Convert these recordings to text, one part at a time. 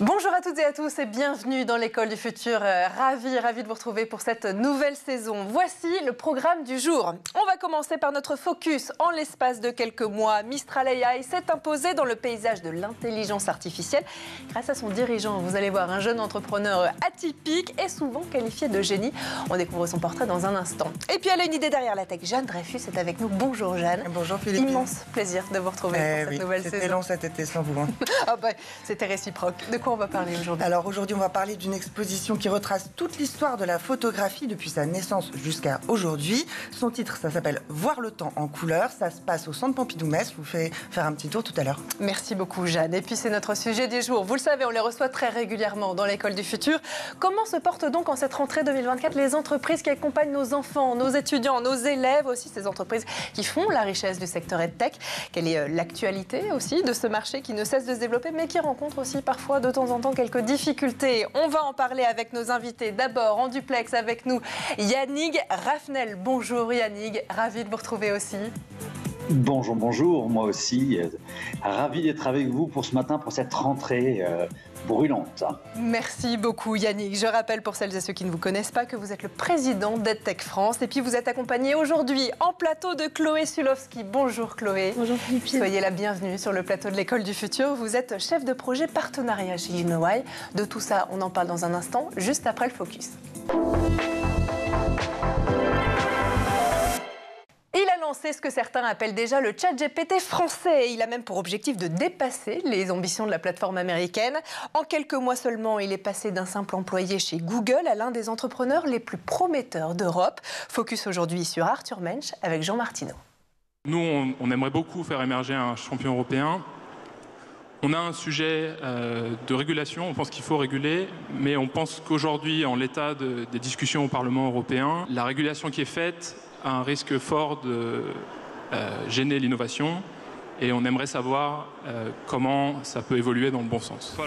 Bonjour à toutes et à tous et bienvenue dans l'école du futur. Ravi de vous retrouver pour cette nouvelle saison. Voici le programme du jour. On va commencer par notre focus. En l'espace de quelques mois, Mistral AI s'est imposé dans le paysage de l'intelligence artificielle grâce à son dirigeant. Vous allez voir, un jeune entrepreneur atypique et souvent qualifié de génie. On découvre son portrait dans un instant. Et puis elle a une idée derrière la tech. Jeanne Dreyfus est avec nous. Bonjour Jeanne. Bonjour Philippe. Immense plaisir de vous retrouver pour cette nouvelle saison. C'était long cet été sans vous. C'était réciproque. De quoi on va parler aujourd'hui? Alors aujourd'hui, on va parler d'une exposition qui retrace toute l'histoire de la photographie depuis sa naissance jusqu'à aujourd'hui. Son titre, ça s'appelle Voir le temps en couleur. Ça se passe au Centre Pompidou-Metz. Je vous fais faire un petit tour tout à l'heure. Merci beaucoup Jeanne. Et puis c'est notre sujet du jour. Vous le savez, on les reçoit très régulièrement dans l'école du futur. Comment se portent donc en cette rentrée 2024 les entreprises qui accompagnent nos enfants, nos étudiants, nos élèves aussi, ces entreprises qui font la richesse du secteur EdTech? Quelle est l'actualité aussi de ce marché qui ne cesse de se développer mais qui rencontre aussi parfois de temps en temps quelques difficultés? On va en parler avec nos invités. D'abord en duplex avec nous Yannick Raffnel. Bonjour Yannick, ravi de vous retrouver aussi. Bonjour, moi aussi. Ravi d'être avec vous pour ce matin, pour cette rentrée brûlante. Merci beaucoup Yannick. Je rappelle pour celles et ceux qui ne vous connaissent pas que vous êtes le président d'EdTech France et puis vous êtes accompagné aujourd'hui en plateau de Chloé Sulowski. Bonjour Chloé. Bonjour Philippe. Soyez la bienvenue sur le plateau de l'école du futur. Vous êtes chef de projet partenariat chez YouKnowWhy. De tout ça, on en parle dans un instant, juste après le focus. Il a lancé ce que certains appellent déjà le ChatGPT français. Il a même pour objectif de dépasser les ambitions de la plateforme américaine. En quelques mois seulement, il est passé d'un simple employé chez Google à l'un des entrepreneurs les plus prometteurs d'Europe. Focus aujourd'hui sur Arthur Mensch avec Jean Martineau. Nous, on aimerait beaucoup faire émerger un champion européen. On a un sujet de régulation, on pense qu'il faut réguler, mais on pense qu'aujourd'hui, en l'état des discussions au Parlement européen, la régulation qui est faite a un risque fort de gêner l'innovation et on aimerait savoir comment ça peut évoluer dans le bon sens.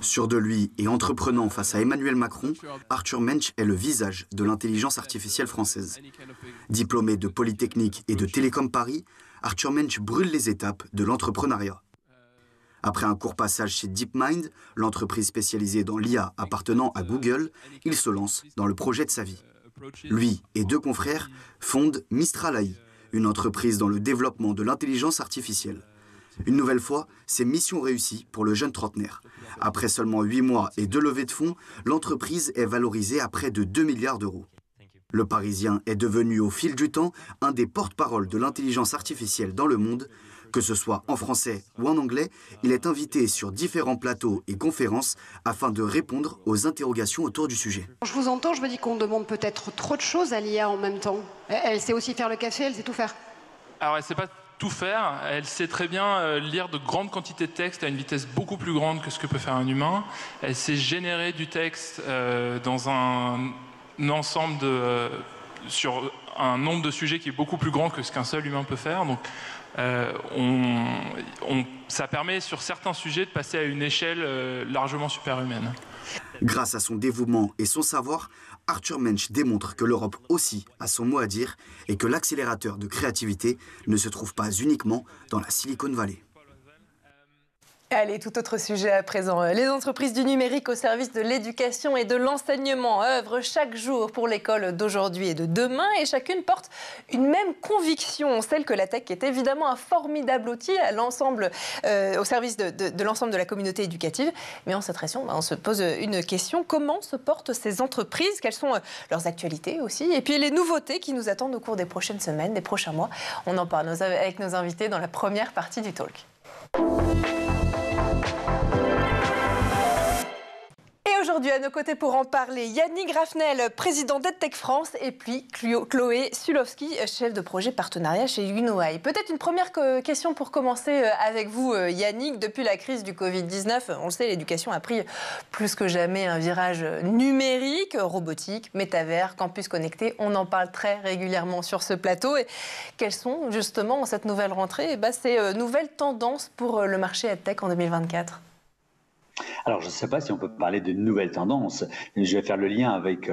Sûr de lui et entreprenant face à Emmanuel Macron, Arthur Mensch est le visage de l'intelligence artificielle française. Diplômé de Polytechnique et de Télécom Paris, Arthur Mensch brûle les étapes de l'entrepreneuriat. Après un court passage chez DeepMind, l'entreprise spécialisée dans l'IA appartenant à Google, il se lance dans le projet de sa vie. Lui et deux confrères fondent Mistral AI, une entreprise dans le développement de l'intelligence artificielle. Une nouvelle fois, c'est mission réussie pour le jeune trentenaire. Après seulement 8 mois et 2 levées de fonds, l'entreprise est valorisée à près de 2 milliards d'euros. Le Parisien est devenu au fil du temps un des porte-parole de l'intelligence artificielle dans le monde. Que ce soit en français ou en anglais, il est invité sur différents plateaux et conférences afin de répondre aux interrogations autour du sujet. Je vous entends, je me dis qu'on demande peut-être trop de choses à l'IA en même temps. Elle sait aussi faire le café, elle sait tout faire. Alors elle ne sait pas tout faire, elle sait très bien lire de grandes quantités de texte à une vitesse beaucoup plus grande que ce que peut faire un humain. Elle sait générer du texte dans un ensemble sur un nombre de sujets qui est beaucoup plus grand que ce qu'un seul humain peut faire. Donc, ça permet sur certains sujets de passer à une échelle largement superhumaine. Grâce à son dévouement et son savoir, Arthur Mensch démontre que l'Europe aussi a son mot à dire et que l'accélérateur de créativité ne se trouve pas uniquement dans la Silicon Valley. Allez, tout autre sujet à présent. Les entreprises du numérique au service de l'éducation et de l'enseignement œuvrent chaque jour pour l'école d'aujourd'hui et de demain et chacune porte une même conviction, celle que la tech est évidemment un formidable outil au service de l'ensemble de la communauté éducative. Mais en cette raison, on se pose une question. Comment se portent ces entreprises? Quelles sont leurs actualités aussi? Et puis les nouveautés qui nous attendent au cours des prochaines semaines, des prochains mois. On en parle avec nos invités dans la première partie du talk. Et aujourd'hui, à nos côtés pour en parler, Yannick Raffnel, président d'EdTech France, et puis Chloé Sulowski, chef de projet partenariat chez YouKnowWhy. Peut-être une première question pour commencer avec vous, Yannick. Depuis la crise du Covid-19, on le sait, l'éducation a pris plus que jamais un virage numérique, robotique, métavers, campus connecté. On en parle très régulièrement sur ce plateau. Et quelles sont justement, en cette nouvelle rentrée, ces nouvelles tendances pour le marché EdTech en 2024 ? Alors, je ne sais pas si on peut parler de nouvelles tendances. Je vais faire le lien avec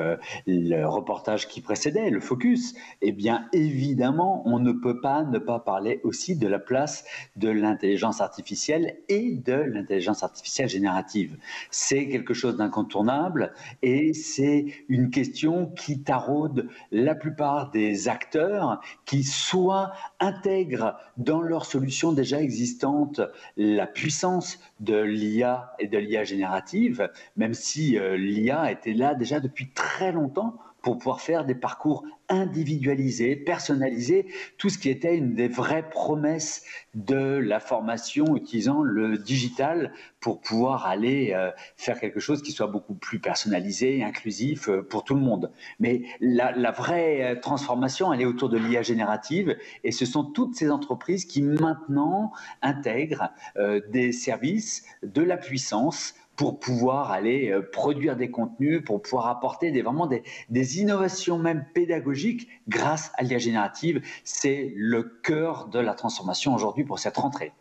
le reportage qui précédait, le Focus. Eh bien, évidemment, on ne peut pas ne pas parler aussi de la place de l'intelligence artificielle et de l'intelligence artificielle générative. C'est quelque chose d'incontournable et c'est une question qui taraude la plupart des acteurs qui soit intègrent dans leurs solutions déjà existantes la puissance de l'IA et de l'IA générative, même si l'IA était là déjà depuis très longtemps pour pouvoir faire des parcours individualisés, personnalisés, tout ce qui était une des vraies promesses de la formation utilisant le digital pour pouvoir aller faire quelque chose qui soit beaucoup plus personnalisé, inclusif pour tout le monde. Mais la vraie transformation, elle est autour de l'IA générative et ce sont toutes ces entreprises qui maintenant intègrent des services, de la puissance pour pouvoir aller produire des contenus, pour pouvoir apporter vraiment des innovations même pédagogiques grâce à l'IA générative. C'est le cœur de la transformation aujourd'hui pour cette rentrée.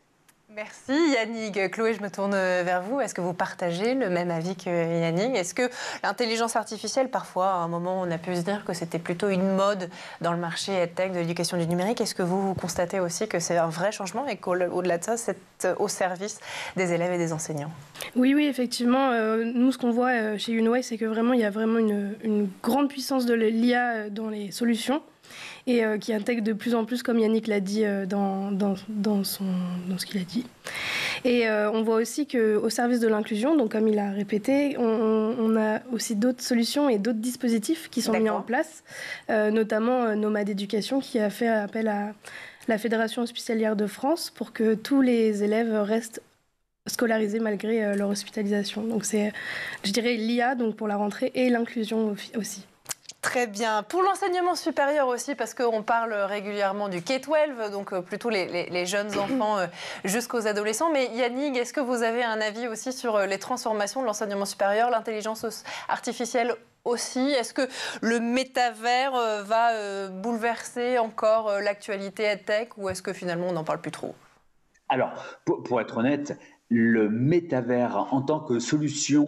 Merci Yannick. Chloé, je me tourne vers vous. Est-ce que vous partagez le même avis que Yannick? Est-ce que l'intelligence artificielle, parfois, à un moment, on a pu se dire que c'était plutôt une mode dans le marché EdTech de l'éducation du numérique? Est-ce que vous constatez aussi que c'est un vrai changement et qu'au-delà de ça, c'est au service des élèves et des enseignants? Oui, effectivement. Nous, ce qu'on voit chez Unway, c'est que vraiment, il y a vraiment une grande puissance de l'IA dans les solutions. Et qui intègre de plus en plus, comme Yannick l'a dit dans ce qu'il a dit. Et on voit aussi qu'au service de l'inclusion, donc comme il a répété, on a aussi d'autres solutions et d'autres dispositifs qui sont mis en place, notamment Nomade Éducation qui a fait appel à la Fédération hospitalière de France pour que tous les élèves restent scolarisés malgré leur hospitalisation. Donc c'est, je dirais, l'IA donc pour la rentrée et l'inclusion aussi. Très bien. Pour l'enseignement supérieur aussi, parce qu'on parle régulièrement du K-12, donc plutôt les jeunes enfants jusqu'aux adolescents. Mais Yannick, est-ce que vous avez un avis aussi sur les transformations de l'enseignement supérieur, l'intelligence artificielle aussi? Est-ce que le métavers va bouleverser encore l'actualité EdTech ou est-ce que finalement on n'en parle plus trop? Alors, pour être honnête, le métavers en tant que solution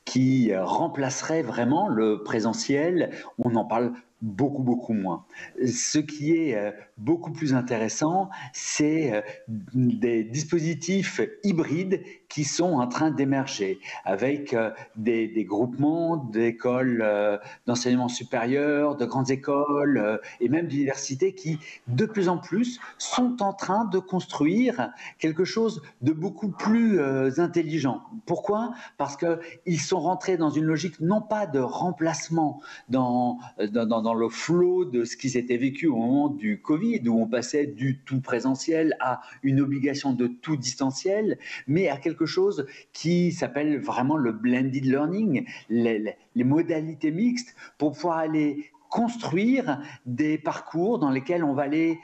qui remplacerait vraiment le présentiel, on en parle beaucoup moins. Ce qui est beaucoup plus intéressant, c'est des dispositifs hybrides qui sont en train d'émerger avec des groupements d'écoles d'enseignement supérieur, de grandes écoles et même d'universités qui, de plus en plus, sont en train de construire quelque chose de beaucoup plus intelligent. Pourquoi? Parce qu'ils sont rentrés dans une logique non pas de remplacement dans le flot de ce qui s'était vécu au moment du Covid, où on passait du tout présentiel à une obligation de tout distanciel, mais à quelque chose qui s'appelle vraiment le blended learning, les modalités mixtes pour pouvoir aller construire des parcours dans lesquels on va aller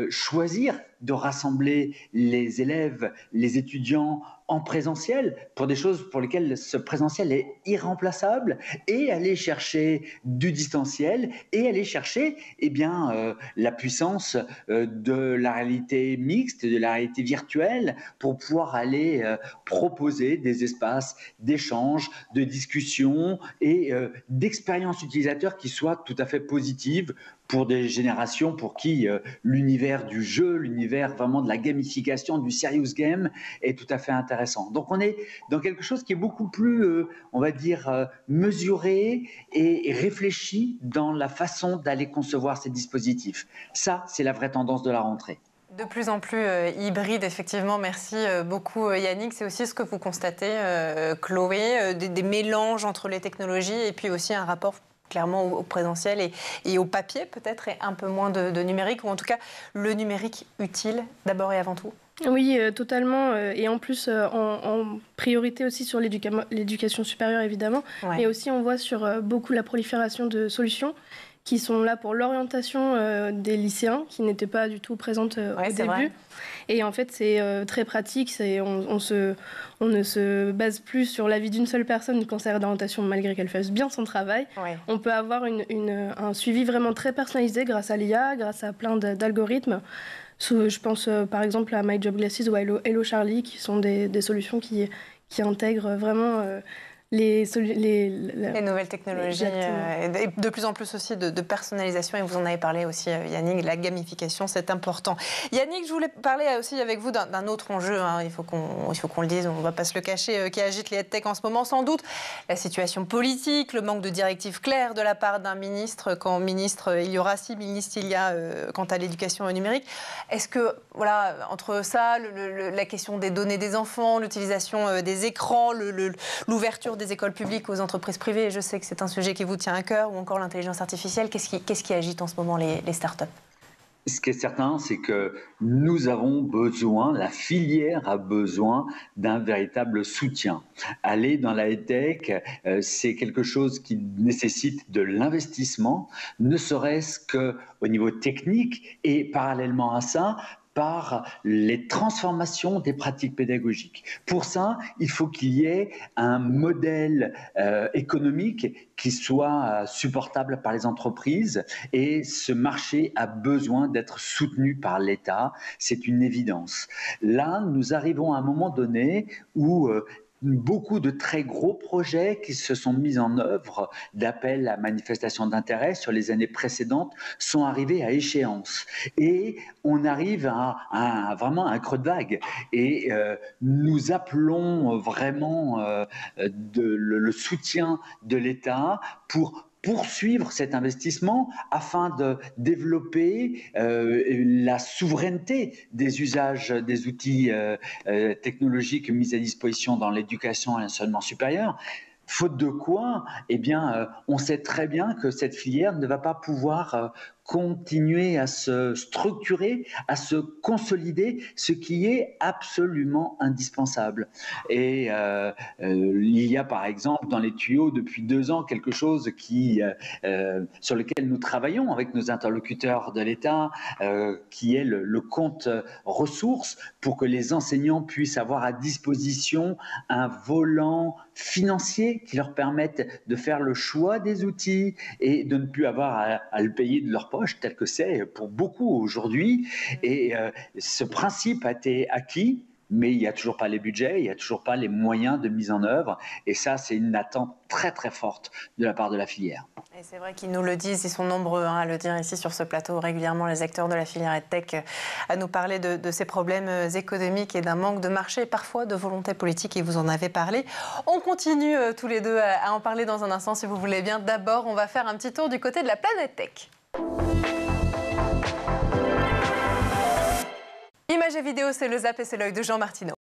choisir de rassembler les élèves, les étudiants en présentiel pour des choses pour lesquelles ce présentiel est irremplaçable et aller chercher du distanciel et aller chercher la puissance de la réalité mixte, de la réalité virtuelle pour pouvoir aller proposer des espaces d'échange, de discussion et d'expériences utilisateurs qui soient tout à fait positives pour des générations pour qui l'univers du jeu, l'univers vraiment de la gamification, du serious game est tout à fait intéressant. Donc on est dans quelque chose qui est beaucoup plus, on va dire, mesuré et réfléchi dans la façon d'aller concevoir ces dispositifs. Ça, c'est la vraie tendance de la rentrée. De plus en plus hybride, effectivement. Merci beaucoup Yannick. C'est aussi ce que vous constatez, Chloé, des mélanges entre les technologies et puis aussi un rapport clairement au présentiel et au papier peut-être, et un peu moins de numérique, ou en tout cas le numérique utile d'abord et avant tout. Oui, totalement. Et en plus, en priorité aussi sur l'éducation supérieure, évidemment. Ouais. Mais aussi, on voit sur beaucoup la prolifération de solutions qui sont là pour l'orientation des lycéens, qui n'étaient pas du tout présentes au début. Vrai. Et en fait, c'est très pratique. On ne se base plus sur l'avis d'une seule personne, une conseillère d'orientation, malgré qu'elle fasse bien son travail. Ouais. On peut avoir un suivi vraiment très personnalisé grâce à l'IA, grâce à plein d'algorithmes. Je pense par exemple à My Job Glasses ou à Hello Charlie, qui sont des solutions qui qui intègre vraiment les nouvelles technologies et de plus en plus aussi de personnalisation, et vous en avez parlé aussi Yannick, la gamification, c'est important. Yannick, je voulais parler aussi avec vous d'un autre enjeu, il faut qu'on le dise, on ne va pas se le cacher, qui agite les EdTech en ce moment, sans doute la situation politique, le manque de directives claires de la part d'un ministre, quand ministre il y aura, si ministre il y a quant à l'éducation numérique. Est-ce que, voilà, entre ça, la question des données des enfants, l'utilisation des écrans, l'ouverture des écoles publiques aux entreprises privées, et je sais que c'est un sujet qui vous tient à cœur, ou encore l'intelligence artificielle, qu'est-ce qui agite en ce moment les startups ? Ce qui est certain, c'est que nous avons besoin, la filière a besoin d'un véritable soutien. Aller dans la EdTech, c'est quelque chose qui nécessite de l'investissement, ne serait-ce qu'au niveau technique, et parallèlement à ça, par les transformations des pratiques pédagogiques. Pour ça, il faut qu'il y ait un modèle économique qui soit supportable par les entreprises, et ce marché a besoin d'être soutenu par l'État, c'est une évidence. Là, nous arrivons à un moment donné où beaucoup de très gros projets qui se sont mis en œuvre d'appel à manifestation d'intérêt sur les années précédentes sont arrivés à échéance. Et on arrive à vraiment un creux de vague. Et nous appelons vraiment le soutien de l'État pour poursuivre cet investissement afin de développer la souveraineté des usages des outils technologiques mis à disposition dans l'éducation et l'enseignement supérieur. Faute de quoi, eh bien, on sait très bien que cette filière ne va pas pouvoir continuer à se structurer, à se consolider, ce qui est absolument indispensable. Et il y a par exemple dans les tuyaux depuis 2 ans quelque chose sur lequel nous travaillons avec nos interlocuteurs de l'État, qui est le compte ressources, pour que les enseignants puissent avoir à disposition un volant financier qui leur permette de faire le choix des outils et de ne plus avoir à le payer de leur poche, tel que c'est pour beaucoup aujourd'hui. Et ce principe a été acquis, mais il n'y a toujours pas les budgets, il n'y a toujours pas les moyens de mise en œuvre. Et ça, c'est une attente très très forte de la part de la filière. Et c'est vrai qu'ils nous le disent, ils sont nombreux à le dire ici sur ce plateau régulièrement, les acteurs de la filière EdTech, à nous parler de ces problèmes économiques et d'un manque de marché, parfois de volonté politique, et vous en avez parlé. On continue tous les deux à en parler dans un instant, si vous voulez bien. D'abord, on va faire un petit tour du côté de la planète tech. Images et vidéos, c'est le Zap et c'est l'œil de Jean Martineau.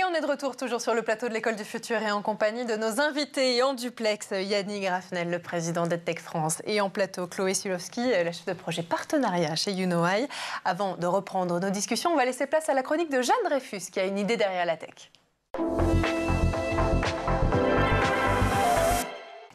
on est de retour toujours sur le plateau de l'École du Futur et en compagnie de nos invités en duplex, Yannick Raffnel, le président d'EdTech France, et en plateau, Chloé Sulowski, la chef de projet partenariat chez YouKnowHi. Avant de reprendre nos discussions, on va laisser place à la chronique de Jeanne Dreyfus qui a une idée derrière la tech.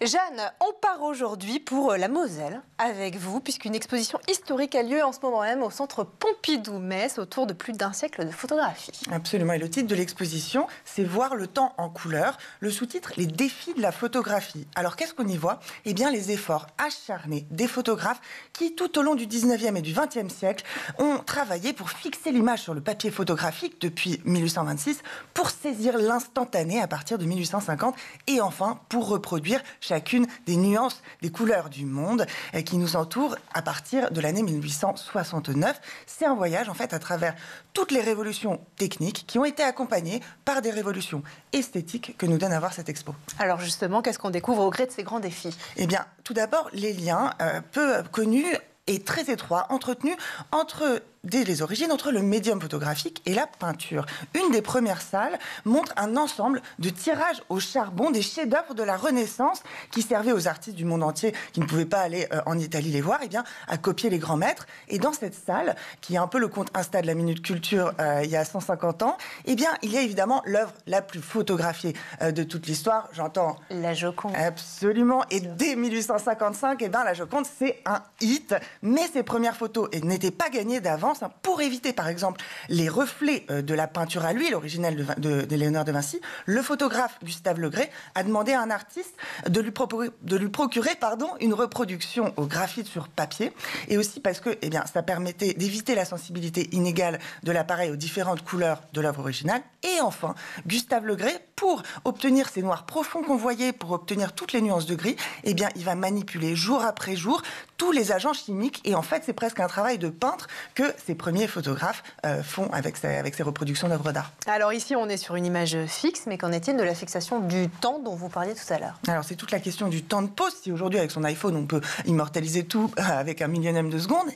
Jeanne, on part aujourd'hui pour la Moselle avec vous, puisqu'une exposition historique a lieu en ce moment même au centre Pompidou-Metz autour de plus d'un siècle de photographie. Absolument, et le titre de l'exposition, c'est « Voir le temps en couleur ». Le sous-titre, « Les défis de la photographie ». Alors qu'est-ce qu'on y voit ? Eh bien, les efforts acharnés des photographes qui, tout au long du 19e et du 20e siècle, ont travaillé pour fixer l'image sur le papier photographique depuis 1826, pour saisir l'instantané à partir de 1850, et enfin pour reproduire chacune des nuances, des couleurs du monde qui nous entoure à partir de l'année 1869. C'est un voyage en fait à travers toutes les révolutions techniques qui ont été accompagnées par des révolutions esthétiques que nous donne à voir cette expo. Alors justement, qu'est-ce qu'on découvre au gré de ces grands défis ? Eh bien, tout d'abord, les liens peu connus et très étroits entretenus entre dès les origines entre le médium photographique et la peinture. Une des premières salles montre un ensemble de tirages au charbon des chefs-d'œuvre de la Renaissance qui servaient aux artistes du monde entier qui ne pouvaient pas aller en Italie les voir, à copier les grands maîtres. Et dans cette salle, qui est un peu le compte Insta de la Minute Culture il y a 150 ans, il y a évidemment l'œuvre la plus photographiée de toute l'histoire. J'entends la Joconde. Absolument. Et dès 1855, la Joconde, c'est un hit. Mais ces premières photos n'étaient pas gagnées d'avance. Pour éviter, par exemple, les reflets de la peinture à l'huile originelle de Léonard de Vinci, le photographe Gustave Le Gray a demandé à un artiste de lui procurer une reproduction au graphite sur papier, et aussi parce que ça permettait d'éviter la sensibilité inégale de l'appareil aux différentes couleurs de l'œuvre originale. Et enfin, Gustave Le Gray, pour obtenir ces noirs profonds qu'on voyait, pour obtenir toutes les nuances de gris, il va manipuler jour après jour tous les agents chimiques, et en fait c'est presque un travail de peintre que ces premiers photographes font avec ces reproductions d'œuvres d'art. Alors ici on est sur une image fixe, mais qu'en est-il de la fixation du temps dont vous parliez tout à l'heure ? Alors c'est toute la question du temps de pose. Si aujourd'hui avec son iPhone on peut immortaliser tout avec un millionième de seconde,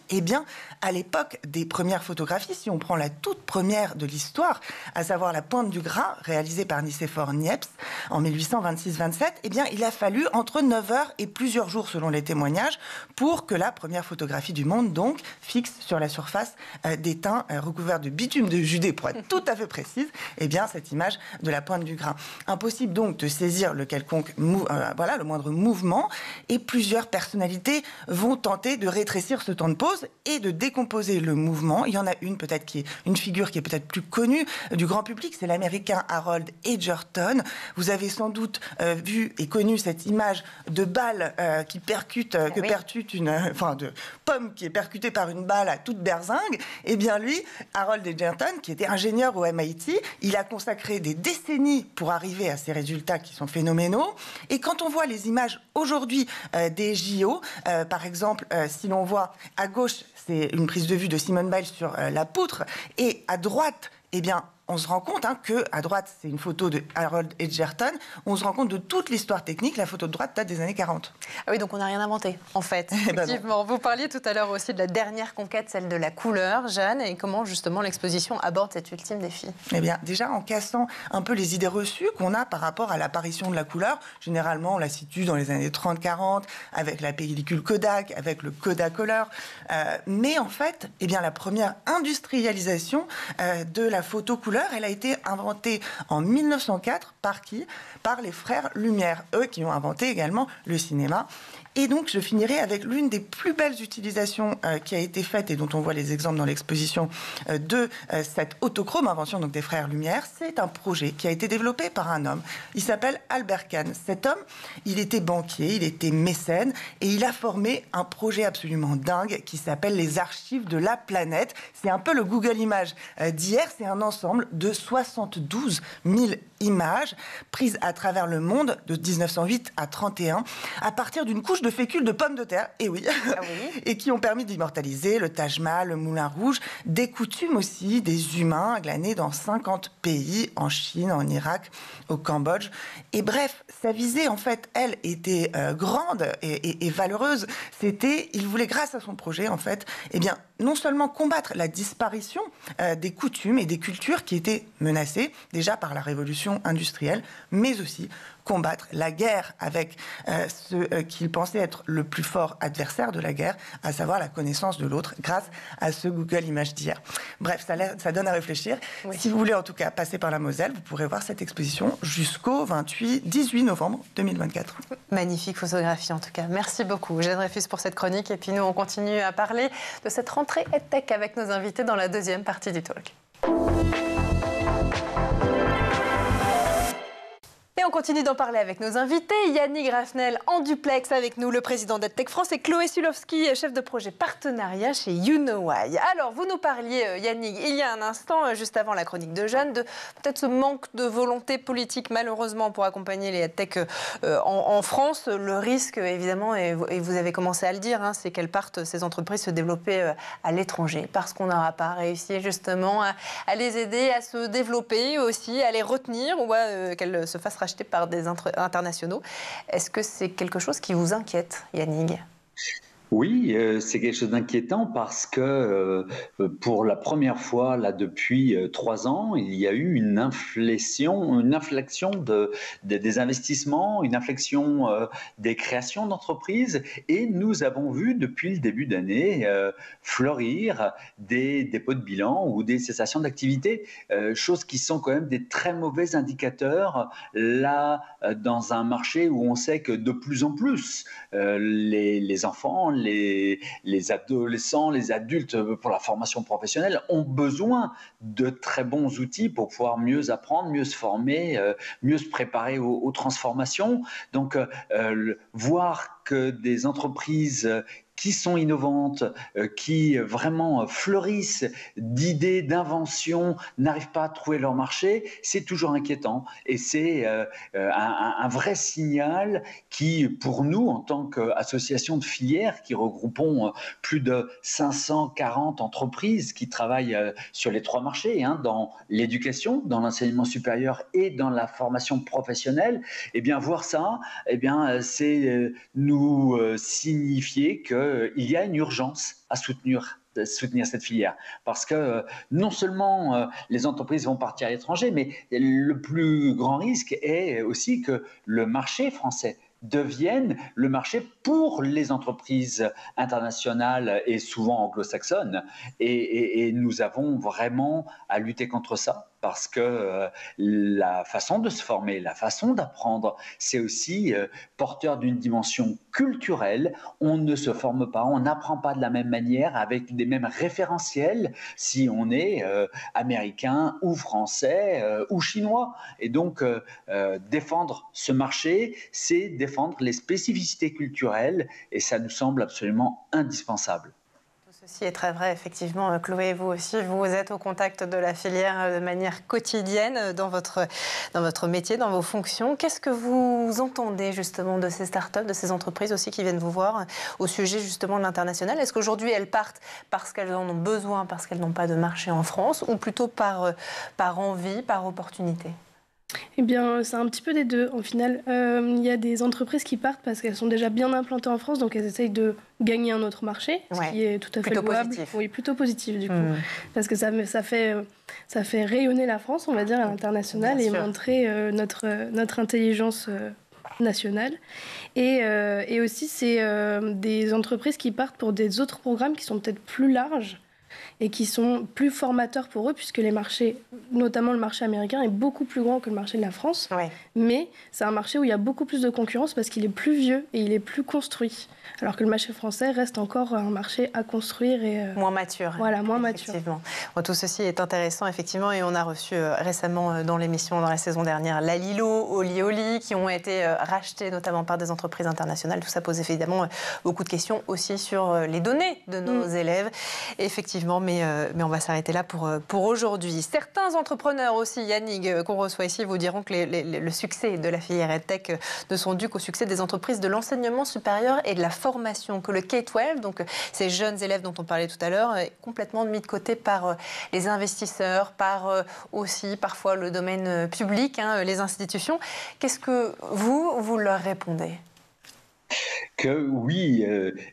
à l'époque des premières photographies, si on prend la toute première de l'histoire, à savoir La Pointe du Gras, réalisée par Nicéphore Niepce en 1826-27, il a fallu entre 9 heures et plusieurs jours selon les témoignages pour que la première photographie du monde donc fixe sur la surface d'étain recouvert de bitume de Judée, pour être tout à fait précise, cette image de la Pointe du Gras. Impossible donc de saisir le moindre mouvement, et plusieurs personnalités vont tenter de rétrécir ce temps de pause et de décomposer le mouvement. Il y en a une figure qui est peut-être plus connue du grand public, c'est l'américain Harold Edgerton. Vous avez sans doute vu et connu cette image de balle qui percute de pomme qui est percutée par une balle à toute berzingue. Lui, Harold Edgerton, qui était ingénieur au MIT, il a consacré des décennies pour arriver à ces résultats qui sont phénoménaux. Et quand on voit les images aujourd'hui des JO, par exemple, si l'on voit à gauche, c'est une prise de vue de Simone Biles sur la poutre, et à droite, on se rend compte qu'à droite, c'est une photo de Harold Edgerton. On se rend compte de toute l'histoire technique. La photo de droite date des années 40. Ah oui, donc on n'a rien inventé, en fait. Effectivement. Vous parliez tout à l'heure aussi de la dernière conquête, celle de la couleur, Jeanne, et comment justement l'exposition aborde cet ultime défi. Déjà, en cassant un peu les idées reçues qu'on a par rapport à l'apparition de la couleur. Généralement, on la situe dans les années 30-40, avec la pellicule Kodak, avec le Kodacolor. Mais en fait, la première industrialisation de la photo couleur, elle a été inventée en 1904 par qui ? Par les frères Lumière, eux qui ont inventé également le cinéma. Et donc, je finirai avec l'une des plus belles utilisations qui a été faite et dont on voit les exemples dans l'exposition de cette autochrome, invention donc des frères Lumière. C'est un projet qui a été développé par un homme. Il s'appelle Albert Kahn. Cet homme, il était banquier, il était mécène et il a formé un projet absolument dingue qui s'appelle les Archives de la planète. C'est un peu le Google Images d'hier. C'est un ensemble de 72 000 images prises à travers le monde de 1908 à 31 à partir d'une couche de fécule de pommes de terre, et qui ont permis d'immortaliser le Taj Mahal, le Moulin Rouge, des coutumes aussi, des humains glanés dans 50 pays, en Chine, en Irak, au Cambodge. Et bref, sa visée, en fait, elle, était grande et valeureuse. Il voulait, grâce à son projet, en fait, non seulement combattre la disparition des coutumes et des cultures qui étaient menacées déjà par la révolution industrielle, mais aussi combattre la guerre avec ceux qu'ils pensaient être le plus fort adversaire de la guerre, à savoir la connaissance de l'autre, grâce à ce Google Images d'hier. Bref, ça donne à réfléchir. Oui. Si vous voulez en tout cas passer par la Moselle, vous pourrez voir cette exposition jusqu'au 18 novembre 2024. Magnifique photographie en tout cas. Merci beaucoup, Jeanne Dreyfus, pour cette chronique. Et puis nous, on continue à parler de cette rentrée EdTech avec nos invités dans la deuxième partie du talk. Et on continue d'en parler avec nos invités. Yannick Raffnel en duplex avec nous, le président d'EdTech France, et Chloé Sulowski, chef de projet partenariat chez You Know Why. Alors, vous nous parliez, Yannick, il y a un instant, juste avant la chronique de Jeanne, de peut-être ce manque de volonté politique, malheureusement, pour accompagner les EdTech en France. Le risque, évidemment, et vous avez commencé à le dire, c'est qu'elles partent, ces entreprises, se développer à l'étranger, parce qu'on n'aura pas réussi, justement, à les aider à se développer aussi, à les retenir, ou qu'elles se fassent racheter par des internationaux. Est-ce que c'est quelque chose qui vous inquiète, Yannick ? Oui, c'est quelque chose d'inquiétant parce que pour la première fois là depuis 3 ans, il y a eu une inflexion des investissements, une inflexion des créations d'entreprises, et nous avons vu depuis le début d'année fleurir des dépôts de bilan ou des cessations d'activité, choses qui sont quand même des très mauvais indicateurs là dans un marché où on sait que de plus en plus les enfants, les adolescents, les adultes pour la formation professionnelle ont besoin de très bons outils pour pouvoir mieux apprendre, mieux se former, mieux se préparer aux transformations. Donc, voir que des entreprises qui sont innovantes, qui vraiment fleurissent d'idées, d'inventions, n'arrivent pas à trouver leur marché, c'est toujours inquiétant. Et c'est un vrai signal qui, pour nous, en tant qu'association de filières, qui regroupons plus de 540 entreprises qui travaillent sur les 3 marchés, dans l'éducation, dans l'enseignement supérieur et dans la formation professionnelle, eh bien, voir ça, eh bien, c'est nous signifier qu'il y a une urgence à soutenir cette filière. Parce que non seulement les entreprises vont partir à l'étranger, mais le plus grand risque est aussi que le marché français devienne le marché pour les entreprises internationales et souvent anglo-saxonnes. Et nous avons vraiment à lutter contre ça, parce que la façon de se former, la façon d'apprendre, c'est aussi porteur d'une dimension culturelle. On ne se forme pas, on n'apprend pas de la même manière, avec des mêmes référentiels, si on est américain ou français ou chinois. Et donc, défendre ce marché, c'est défendre les spécificités culturelles, et ça nous semble absolument indispensable. Ceci est très vrai, effectivement. Chloé, vous aussi, vous êtes au contact de la filière de manière quotidienne dans votre métier, dans vos fonctions. Qu'est-ce que vous entendez justement de ces startups, de ces entreprises aussi qui viennent vous voir au sujet justement de l'international ? Est-ce qu'aujourd'hui elles partent parce qu'elles en ont besoin, parce qu'elles n'ont pas de marché en France, ou plutôt par envie, par opportunité ? Eh bien, c'est un petit peu des deux. Au final, il y a des entreprises qui partent parce qu'elles sont déjà bien implantées en France, donc elles essayent de gagner un autre marché, ce qui est tout à fait louable. Positif. Oui, plutôt positif du coup, parce que ça fait rayonner la France, on va dire, à l'international, et montrer notre intelligence nationale. Et aussi, c'est des entreprises qui partent pour des autres programmes qui sont peut-être plus larges et qui sont plus formateurs pour eux, puisque les marchés, notamment le marché américain, est beaucoup plus grand que le marché de la France. Ouais. Mais c'est un marché où il y a beaucoup plus de concurrence parce qu'il est plus vieux et il est plus construit. Alors que le marché français reste encore un marché à construire et... moins mature. Voilà, moins mature. Bon, tout ceci est intéressant, effectivement, et on a reçu récemment dans l'émission, dans la saison dernière, Lalilo, Oli, qui ont été rachetés notamment par des entreprises internationales. Tout ça pose évidemment beaucoup de questions aussi sur les données de nos élèves. Et effectivement, mais on va s'arrêter là pour aujourd'hui. Certains entrepreneurs aussi, Yannick, qu'on reçoit ici, vous diront que le succès de la filière EdTech ne sont dus qu'au succès des entreprises de l'enseignement supérieur et de la formation, que le K-12, donc ces jeunes élèves dont on parlait tout à l'heure, est complètement mis de côté par les investisseurs, par aussi parfois le domaine public, les institutions. Qu'est-ce que vous leur répondez ? que oui,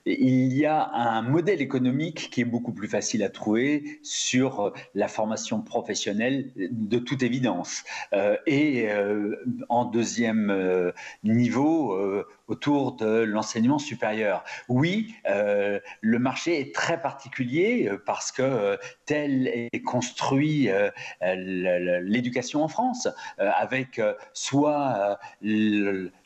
il y a un modèle économique qui est beaucoup plus facile à trouver sur la formation professionnelle, de toute évidence. En deuxième niveau, autour de l'enseignement supérieur. Oui, le marché est très particulier parce que tel est construit l'éducation en France, avec soit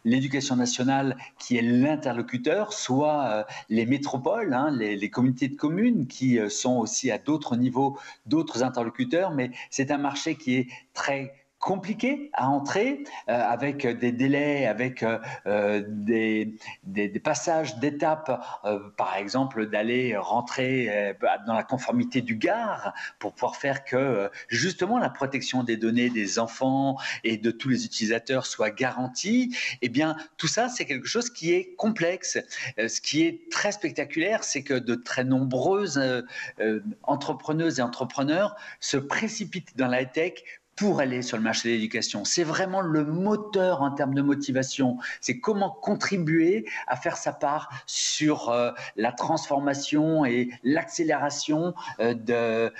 l'éducation nationale qui est l'interlocuteur, soit les métropoles, hein, les communautés de communes qui sont aussi à d'autres niveaux, d'autres interlocuteurs, mais c'est un marché qui est très compliqué à entrer, avec des délais, avec des passages d'étapes, par exemple d'aller rentrer dans la conformité du GAR pour pouvoir faire que justement la protection des données des enfants et de tous les utilisateurs soit garantie. Eh bien, tout ça, c'est quelque chose qui est complexe. Ce qui est très spectaculaire, c'est que de très nombreuses entrepreneuses et entrepreneurs se précipitent dans la tech pour aller sur le marché de l'éducation. C'est vraiment le moteur en termes de motivation. C'est comment contribuer à faire sa part sur la transformation et l'accélération de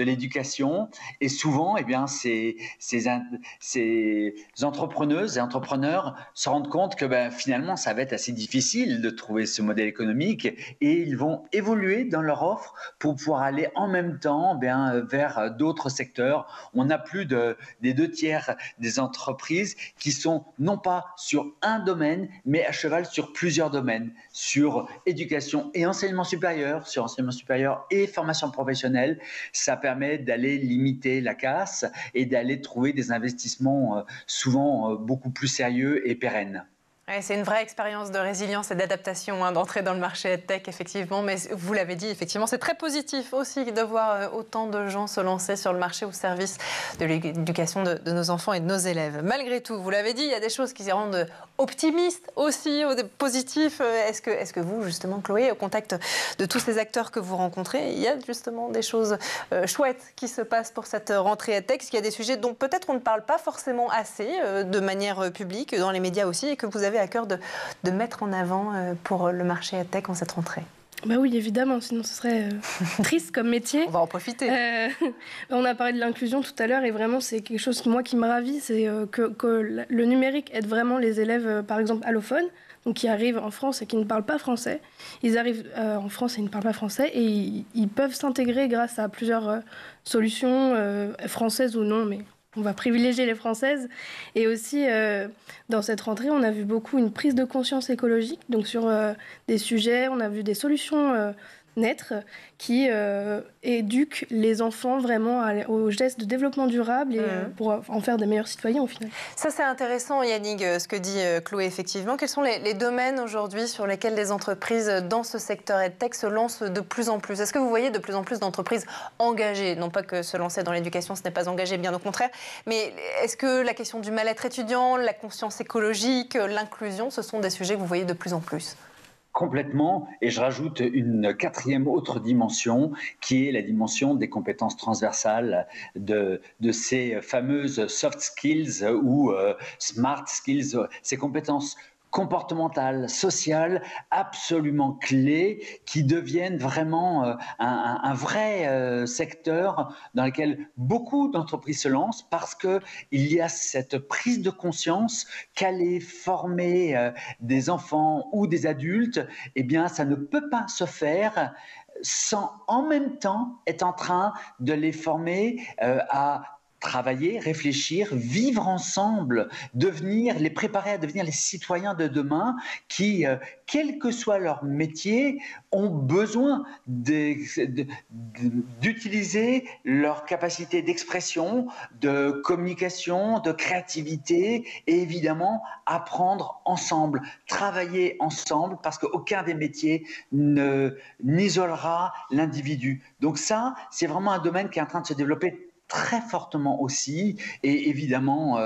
l'éducation. Et souvent, eh bien, ces entrepreneuses et entrepreneurs se rendent compte que finalement, ça va être assez difficile de trouver ce modèle économique et ils vont évoluer dans leur offre pour pouvoir aller en même temps vers d'autres secteurs. On n'a plus des 2/3 des entreprises qui sont non pas sur un domaine, mais à cheval sur plusieurs domaines, sur éducation et enseignement supérieur, sur enseignement supérieur et formation professionnelle. Ça permet d'aller limiter la casse et d'aller trouver des investissements souvent beaucoup plus sérieux et pérennes. Ouais, c'est une vraie expérience de résilience et d'adaptation d'entrer dans le marché EdTech, effectivement. Mais vous l'avez dit, effectivement, c'est très positif aussi de voir autant de gens se lancer sur le marché au service de l'éducation de nos enfants et de nos élèves. Malgré tout, vous l'avez dit, il y a des choses qui se rendent optimistes aussi, positifs. Est-ce que vous, justement, Chloé, au contact de tous ces acteurs que vous rencontrez, il y a justement des choses chouettes qui se passent pour cette rentrée EdTech? Est-ce qu'il y a des sujets dont peut-être on ne parle pas forcément assez de manière publique, dans les médias aussi, et que vous avez à cœur de mettre en avant pour le marché EdTech en cette rentrée? Bah oui, évidemment, sinon ce serait triste comme métier. On va en profiter. On a parlé de l'inclusion tout à l'heure et vraiment c'est quelque chose moi qui me ravit, c'est que le numérique aide vraiment les élèves, par exemple allophones, donc qui arrivent en France et qui ne parlent pas français. Ils arrivent en France et ils ne parlent pas français et ils peuvent s'intégrer grâce à plusieurs solutions, françaises ou non, mais on va privilégier les françaises. Et aussi, dans cette rentrée, on a vu beaucoup une prise de conscience écologique. Donc sur des sujets, on a vu des solutions naître qui éduquent les enfants vraiment aux gestes de développement durable et pour en faire des meilleurs citoyens au final. Ça, c'est intéressant, Yannick, ce que dit Chloé, effectivement. Quels sont les domaines aujourd'hui sur lesquels les entreprises dans ce secteur EdTech se lancent de plus en plus? Est-ce que vous voyez de plus en plus d'entreprises engagées? Non pas que se lancer dans l'éducation, ce n'est pas engagé, bien au contraire, mais est-ce que la question du mal-être étudiant, la conscience écologique, l'inclusion, ce sont des sujets que vous voyez de plus en plus? Complètement, et je rajoute une quatrième autre dimension qui est la dimension des compétences transversales de ces fameuses soft skills ou smart skills, ces compétences comportementales, sociales, absolument clés, qui deviennent vraiment un vrai secteur dans lequel beaucoup d'entreprises se lancent parce qu'il y a cette prise de conscience qu'aller former des enfants ou des adultes, eh bien, ça ne peut pas se faire sans en même temps être en train de les former à travailler, réfléchir, vivre ensemble, les préparer à devenir les citoyens de demain qui, quel que soit leur métier, ont besoin d'utiliser leur capacité d'expression, de communication, de créativité et évidemment apprendre ensemble, travailler ensemble parce qu'aucun des métiers n'isolera l'individu. Donc ça, c'est vraiment un domaine qui est en train de se développer très fortement aussi, et évidemment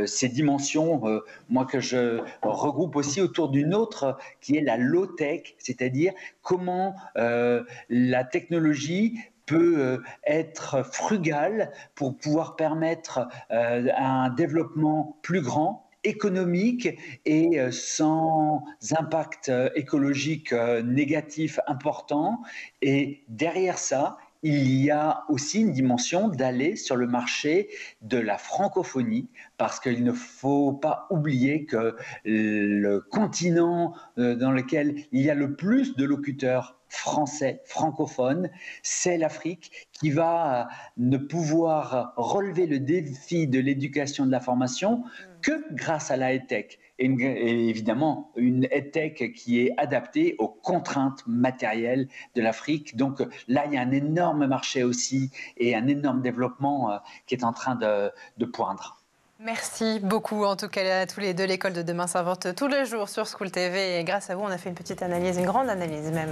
ces dimensions, moi que je regroupe aussi autour d'une autre qui est la low-tech, c'est-à-dire comment la technologie peut être frugale pour pouvoir permettre un développement plus grand économique et sans impact écologique négatif important. Et derrière ça, il y a aussi une dimension d'aller sur le marché de la francophonie, parce qu'il ne faut pas oublier que le continent dans lequel il y a le plus de locuteurs français, francophones, c'est l'Afrique, qui va ne pouvoir relever le défi de l'éducation, de la formation que grâce à la EdTech. Et évidemment, une EdTech qui est adaptée aux contraintes matérielles de l'Afrique. Donc là, il y a un énorme marché aussi et un énorme développement qui est en train de poindre. Merci beaucoup, en tout cas, à tous les deux. L'école de demain s'invente tous les jours sur School TV. Et grâce à vous, on a fait une petite analyse, une grande analyse même,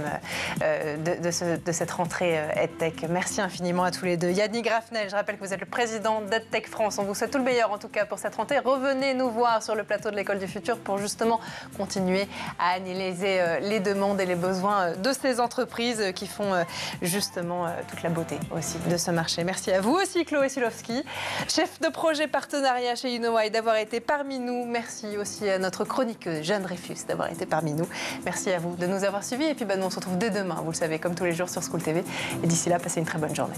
de cette rentrée EdTech. Merci infiniment à tous les deux. Yannick Raffnel, je rappelle que vous êtes le président d'EdTech France. On vous souhaite tout le meilleur, en tout cas, pour cette rentrée. Revenez nous voir sur le plateau de l'École du Futur pour justement continuer à analyser les demandes et les besoins de ces entreprises qui font justement toute la beauté aussi de ce marché. Merci à vous aussi, Chloé Sulowski, chef de projet partenariat chez Unoway, d'avoir été parmi nous. Merci aussi à notre chroniqueuse Jeanne Dreyfus d'avoir été parmi nous. Merci à vous de nous avoir suivis. Et puis nous, on se retrouve dès demain, vous le savez, comme tous les jours sur School TV. Et d'ici là, passez une très bonne journée.